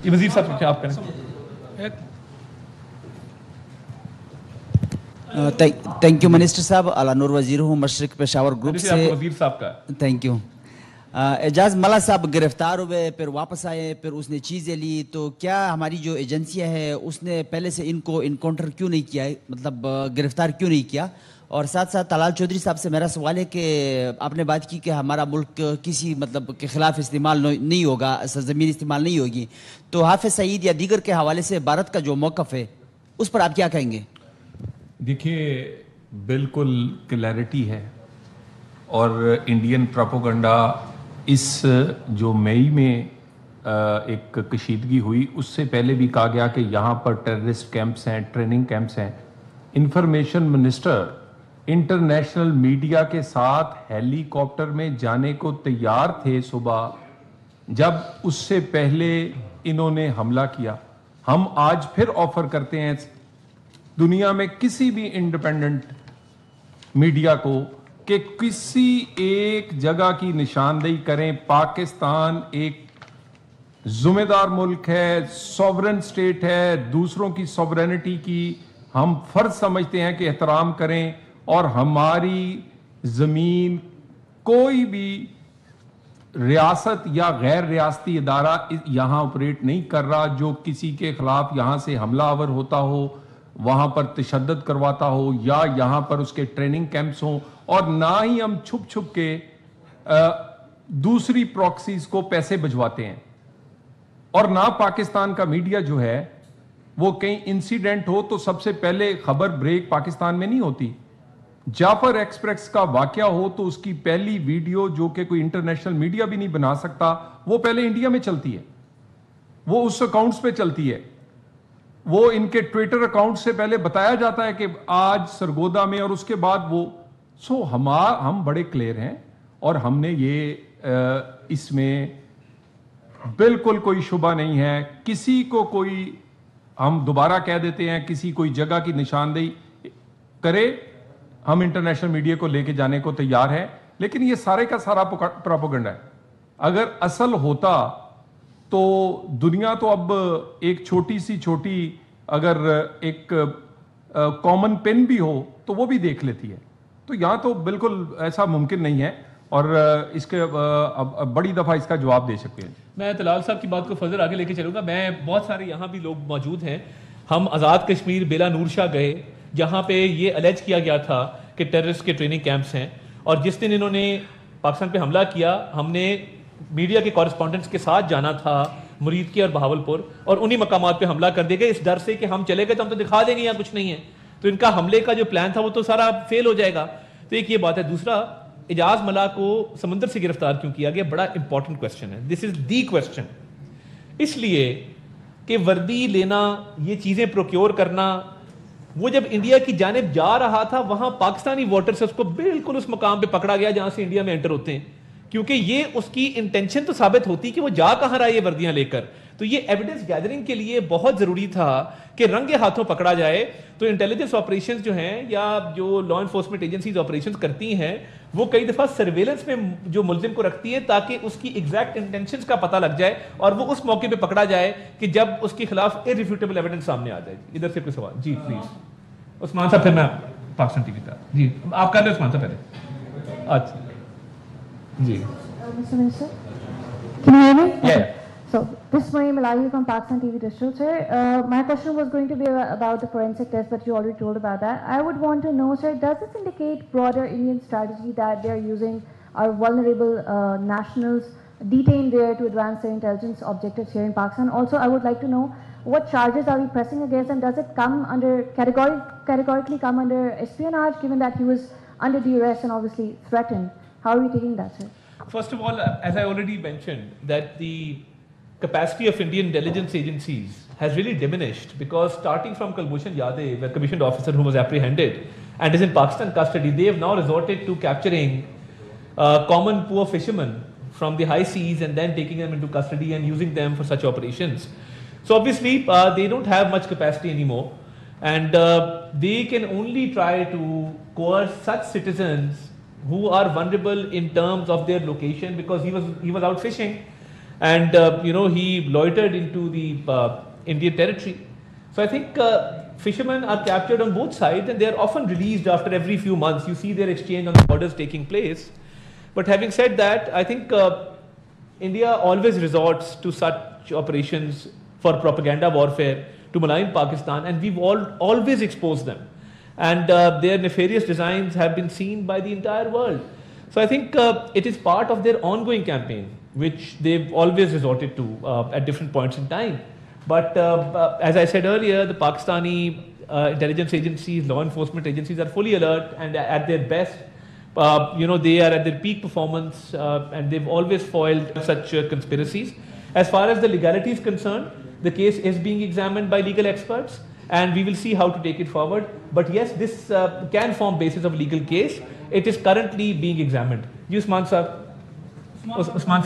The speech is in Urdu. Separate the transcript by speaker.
Speaker 1: یہ وزیر صاحب کیا آپ کریں؟
Speaker 2: تھینک یو منسٹر صاحب. اعلیٰ نور وزیر ہوں مشرق پشاور گروپ سے.
Speaker 1: وزیر صاحب کا
Speaker 2: تھینک یو. اعجاز ملا صاحب گرفتار ہوئے پھر واپس آئے پھر اس نے چیزیں لی, تو کیا ہماری جو ایجنسیاں ہے اس نے پہلے سے ان کو انکاؤنٹر کیوں نہیں کیا, مطلب گرفتار کیوں نہیں کیا؟ اور ساتھ ساتھ طلال چودھری صاحب سے میرا سوال ہے کہ آپ نے بات کی کہ ہمارا ملک کسی مطلب کے خلاف استعمال نہیں ہوگا, سرزمین استعمال نہیں ہوگی, تو حافظ سعید یا دیگر کے حوالے سے بھارت کا جو موقف ہے اس پر آپ کیا کہیں گے؟
Speaker 3: دیکھیے بالکل کلیئرٹی ہے, اور انڈین پروپیگنڈا اس جو مئی میں ایک کشیدگی ہوئی اس سے پہلے بھی کہا گیا کہ یہاں پر ٹیررسٹ کیمپس ہیں, ٹریننگ کیمپس ہیں. انفارمیشن منسٹر انٹرنیشنل میڈیا کے ساتھ ہیلی کاپٹر میں جانے کو تیار تھے صبح, جب اس سے پہلے انہوں نے حملہ کیا. ہم آج پھر آفر کرتے ہیں دنیا میں کسی بھی انڈیپینڈنٹ میڈیا کو کہ کسی ایک جگہ کی نشاندہی کریں. پاکستان ایک ذمہ دار ملک ہے, سوورن سٹیٹ ہے, دوسروں کی سوورینٹی کی ہم فرض سمجھتے ہیں کہ احترام کریں, اور ہماری زمین کوئی بھی ریاست یا غیر ریاستی ادارہ یہاں آپریٹ نہیں کر رہا جو کسی کے خلاف یہاں سے حملہ آور ہوتا ہو, وہاں پر تشدد کرواتا ہو, یا یہاں پر اس کے ٹریننگ کیمپس ہوں. اور نہ ہی ہم چھپ چھپ کے دوسری پراکسیز کو پیسے بھجواتے ہیں, اور نہ پاکستان کا میڈیا جو ہے وہ کہیں انسیڈنٹ ہو تو سب سے پہلے خبر بریک پاکستان میں نہیں ہوتی. جعفر ایکسپریس کا واقعہ ہو تو اس کی پہلی ویڈیو جو کہ کوئی انٹرنیشنل میڈیا بھی نہیں بنا سکتا وہ پہلے انڈیا میں چلتی ہے, وہ اس اکاؤنٹس پہ چلتی ہے, وہ ان کے ٹویٹر اکاؤنٹ سے پہلے بتایا جاتا ہے کہ آج سرگودا میں, اور اس کے بعد وہ ہم بڑے کلیئر ہیں, اور ہم نے یہ اس میں بالکل کوئی شبہ نہیں ہے. کسی کو کوئی ہم دوبارہ کہہ دیتے ہیں کسی کوئی جگہ کی نشاندہی کرے, ہم انٹرنیشنل میڈیا کو لے کے جانے کو تیار ہیں, لیکن یہ سارے کا سارا پروپیگنڈا ہے. اگر اصل ہوتا تو دنیا تو اب ایک چھوٹی اگر ایک کامن پن بھی ہو تو وہ بھی دیکھ لیتی ہے. تو یہاں تو بالکل ایسا ممکن نہیں ہے, اور اس کے بڑی دفعہ اس کا جواب دے سکتے ہیں.
Speaker 1: میں طلال صاحب کی بات کو فضل آگے لے کے چلوں گا. میں بہت سارے یہاں بھی لوگ موجود ہیں, ہم آزاد کشمیر بیلا نور شاہ گئے جہاں پہ یہ الیج کیا گیا تھا کہ ٹیررسٹ کے ٹریننگ کیمپس ہیں, اور جس دن انہوں نے پاکستان پہ حملہ کیا ہم نے میڈیا کے کورسپونڈنٹس کے ساتھ جانا تھا مرید کی اور بہاولپور, اور انہی مقامات پہ حملہ کر دے گئے اس ڈر سے کہ ہم چلے گئے تو ہم تو دکھا دیں گے یہاں کچھ نہیں ہے, تو ان کا حملے کا جو پلان تھا وہ تو سارا فیل ہو جائے گا. تو ایک یہ بات ہے. دوسرا, اعجاز ملا کو سمندر سے گرفتار کیوں کیا گیا, بڑا امپورٹنٹ کوسچن ہے. دس از دی کوسچن, اس لیے کہ وردی لینا, یہ چیزیں پروکیور کرنا, وہ جب انڈیا کی جانب جا رہا تھا وہاں پاکستانی ووٹر سے اس کو بالکل اس مقام پہ پکڑا گیا جہاں سے انڈیا میں انٹر ہوتے ہیں, کیونکہ یہ اس کی انٹینشن تو ثابت ہوتی کہ وہ جا کہاں رہا یہ وردیاں لے کر. تو یہ ایویڈنس گیدرنگ کے لیے بہت ضروری تھا کہ رنگے ہاتھوں پکڑا جائے. تو انٹیلیجنس آپریشنز جو ہیں یا جو لا انفورسمنٹ ایجنسیز آپریشنز کرتی ہیں وہ کئی دفعہ سرویلنس میں جو ملزم کو رکھتی ہیں تاکہ اس کی ایگزیکٹ انٹینشنز کا پتہ لگ جائے اور وہ اس موقع پہ پکڑا جائے کہ جب اس کے خلاف irrefutable ایویڈنس سامنے آ جائے. ادھر سے کوئی سوال؟ جی پلیز عثمان صاحب, پھر میں پاکستان ٹی وی کا. جی آپ کر لیں عثمان صاحب پہلے. اچھا جی.
Speaker 4: Mr. Minister, can you hear me?
Speaker 1: Yeah.
Speaker 4: So, this is Maria Malayi from Pakistan TV Digital, sir. My question was going to be about the forensic test, but you already told about that. I would want to know, sir, does this indicate broader Indian strategy that they are using our vulnerable nationals detained there to advance their intelligence objectives here in Pakistan? Also, I would like to know what charges are we pressing against, and does it come under categorically come under espionage, given that he was under duress and obviously threatened? How are we taking that, sir?
Speaker 1: First of all, as I already mentioned, that the capacity of Indian intelligence agencies has really diminished, because starting from Kulbhushan Yadav, a commissioned officer who was apprehended and is in Pakistan custody, they have now resorted to capturing common poor fishermen from the high seas and then taking them into custody and using them for such operations. So obviously they don't have much capacity anymore, and they can only try to coerce such citizens who are vulnerable in terms of their location, because he was out fishing and he loitered into the Indian territory. So I think fishermen are captured on both sides, and they are often released after every few months. You see their exchange on the borders taking place. But having said that, I think India always resorts to such operations for propaganda warfare to malign Pakistan, and we've always exposed them. And their nefarious designs have been seen by the entire world. So I think it is part of their ongoing campaign, which they've always resorted to at different points in time. But as I said earlier, the Pakistani intelligence agencies, law enforcement agencies are fully alert and at their best. They are at their peak performance, and they've always foiled such conspiracies. As far as the legality is concerned, the case is being examined by legal experts, and we will see how to take it forward. But yes, this can form basis of legal case. It is currently being examined. Usman sir. Usman